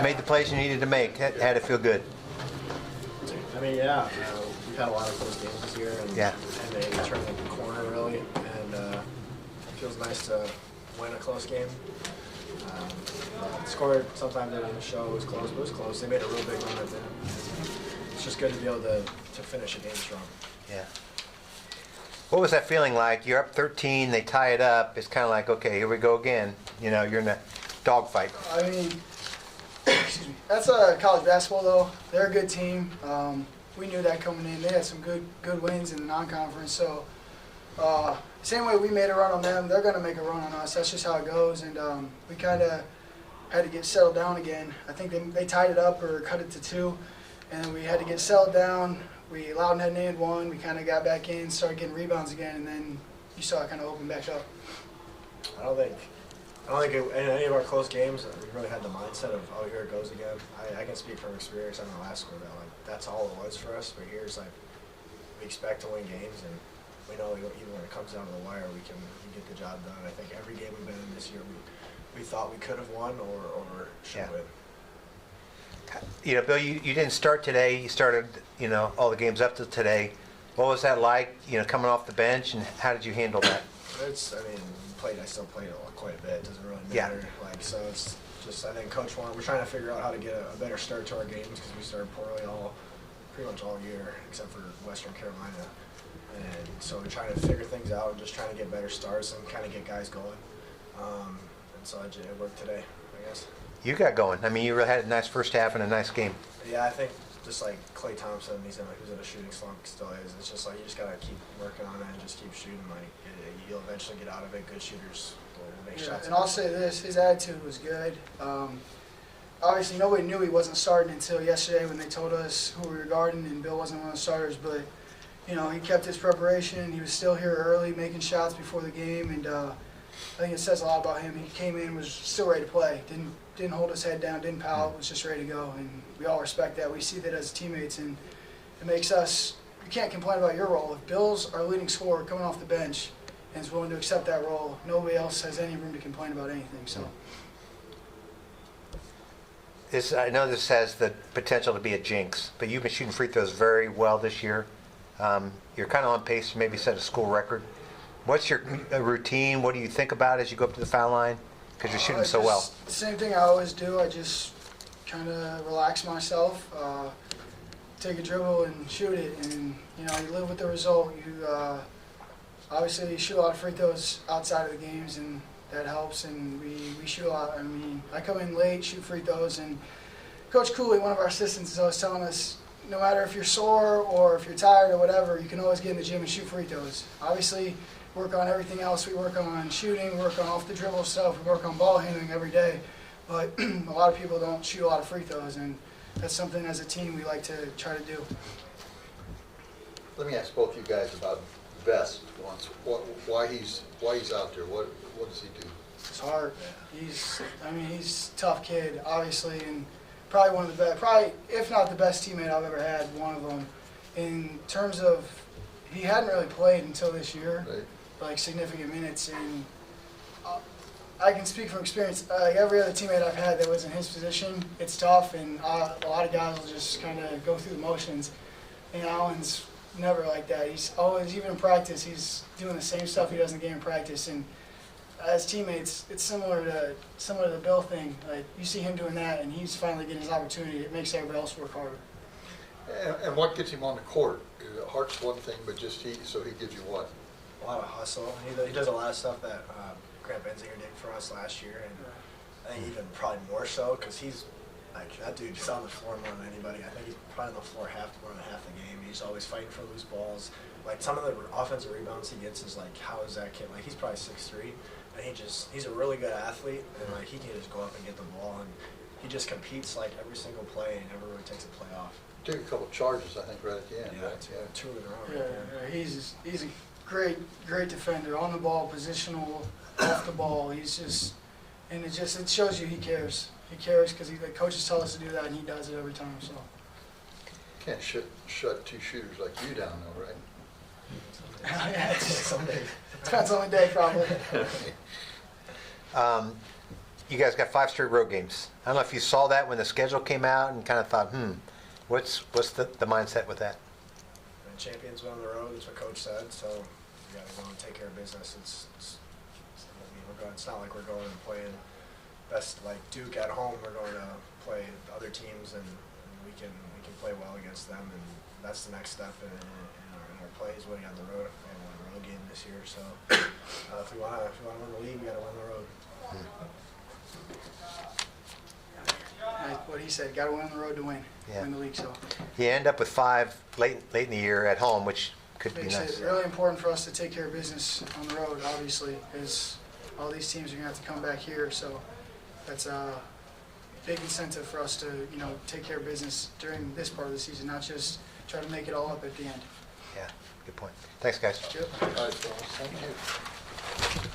made the plays you needed to make. Had to feel good. I mean, yeah, we've had a lot of close games this year, and Yeah. they turned the corner really, and it feels nice to win a close game. The score sometimes they didn't show it was close, but it was close. They made a real big run at the end. It's just good to be able to finish a game strong. Yeah. What was that feeling like? You're up 13, they tie it up. It's kind of like, okay, here we go again. You know, you're in a dogfight. I mean, excuse me. That's college basketball, though. They're a good team. We knew that coming in. They had some good wins in the non-conference. So, same way we made a run on them, they're going to make a run on us. That's just how it goes. And we kind of had to get settled down again. I think they tied it up or cut it to 2, and we had to get settled down. We allowed and had one. We kind of got back in, started getting rebounds again, and then you saw it kind of open back up. I don't think in any of our close games we really had the mindset of, oh, here it goes again. I can speak from experience on the last score that like that's all it was for us. But here's like we expect to win games, and we know even when it comes down to the wire, we get the job done. I think every game we've been in this year, we thought we could have won or should win. You know, Bill, you didn't start today. You started, you know, all the games up to today. What was that like, you know, coming off the bench, and how did you handle that? I still played quite a bit. It doesn't really matter. Yeah. Like, so it's just, I think Coach we're trying to figure out how to get a better start to our games because we started poorly pretty much all year except for Western Carolina. And so we're trying to figure things out and just trying to get better starts and kind of get guys going. And so it worked today, I guess. You got going. I mean, you really had a nice first half and a nice game. Yeah, I think just like Klay Thompson, he was in a shooting slump, still is. It's just like you just gotta keep working on it and just keep shooting. Like you'll eventually get out of it. Good shooters will make shots. And I'll say this: his attitude was good. Obviously, nobody knew he wasn't starting until yesterday when they told us who we were guarding, and Bill wasn't one of the starters. But you know, he kept his preparation. He was still here early, making shots before the game, and I think it says a lot about him. He came in, was still ready to play. Didn't hold his head down, didn't pout, was just ready to go. And we all respect that. We see that as teammates, and it makes us, you can't complain about your role. If Bill's our leading scorer coming off the bench and is willing to accept that role, nobody else has any room to complain about anything. So. I know this has the potential to be a jinx, but you've been shooting free throws very well this year. You're kind of on pace to maybe set a school record. What's your routine? What do you think about as you go up to the foul line? Because you're shooting so well. Same thing I always do. I just kind of relax myself, take a dribble and shoot it, and you know, you live with the result. You obviously you shoot a lot of free throws outside of the games, and that helps. And we shoot a lot. I mean, I come in late, shoot free throws, and Coach Cooley, one of our assistants, is always telling us, no matter if you're sore or if you're tired or whatever, you can always get in the gym and shoot free throws. Obviously, work on everything else. We work on shooting, work on off the dribble stuff, we work on ball handling every day. But a lot of people don't shoot a lot of free throws, and that's something as a team we like to try to do. Let me ask both you guys about Vest once. Why he's out there? What does he do? It's hard. He's a tough kid, obviously, and probably one of the best, probably if not the best teammate I've ever had. One of them, in terms of, he hadn't really played until this year. Right. Like significant minutes, and I can speak from experience. Like every other teammate I've had that was in his position, it's tough, and a lot of guys will just kind of go through the motions. And Allen's never like that. He's always, even in practice, he's doing the same stuff he does in the game in practice. And as teammates, it's similar to the Bill thing. Like you see him doing that, and he's finally getting his opportunity. It makes everybody else work harder. And what gets him on the court? Heart's one thing, but just he gives you what? A lot of hustle. He does a lot of stuff that Grant Benzinger did for us last year, and I think even probably more so because he's like that dude just on the floor more than anybody. I think he's probably on the floor more than half the game. He's always fighting for loose balls. Like some of the offensive rebounds he gets is like, how is that kid? Like he's probably 6'3", and he's a really good athlete, and like he can just go up and get the ball, and he just competes like every single play and never really takes a play off. Took a couple charges, I think, right at the end. Yeah, right? two in a row. Yeah, he's a great defender, on the ball, positional, off the ball. He's just, and it shows you he cares. He cares because the coaches tell us to do that, and he does it every time. So Can't shut two shooters like you down, though, right? yeah, Someday. depends on the day, probably. you guys got 5 straight road games. I don't know if you saw that when the schedule came out and kind of thought, what's the mindset with that? And champions win on the road, that's what Coach said, so we gotta go and take care of business. It's not like we're going and playing best like Duke at home. We're going to play other teams, and we can play well against them, and that's the next step in our plays, winning on the road. We haven't won a road game this year, so if we want to win the league, we got to win the road. Like what he said, got to win on the road to win the league. So You end up with 5 late in the year at home, which could be like I said, nice. it's really important for us to take care of business on the road, obviously, because all these teams are going to have to come back here. So that's a big incentive for us to, take care of business during this part of the season, not just try to make it all up at the end. Yeah, good point. Thanks, guys. Yep. All right, fellas, thank you.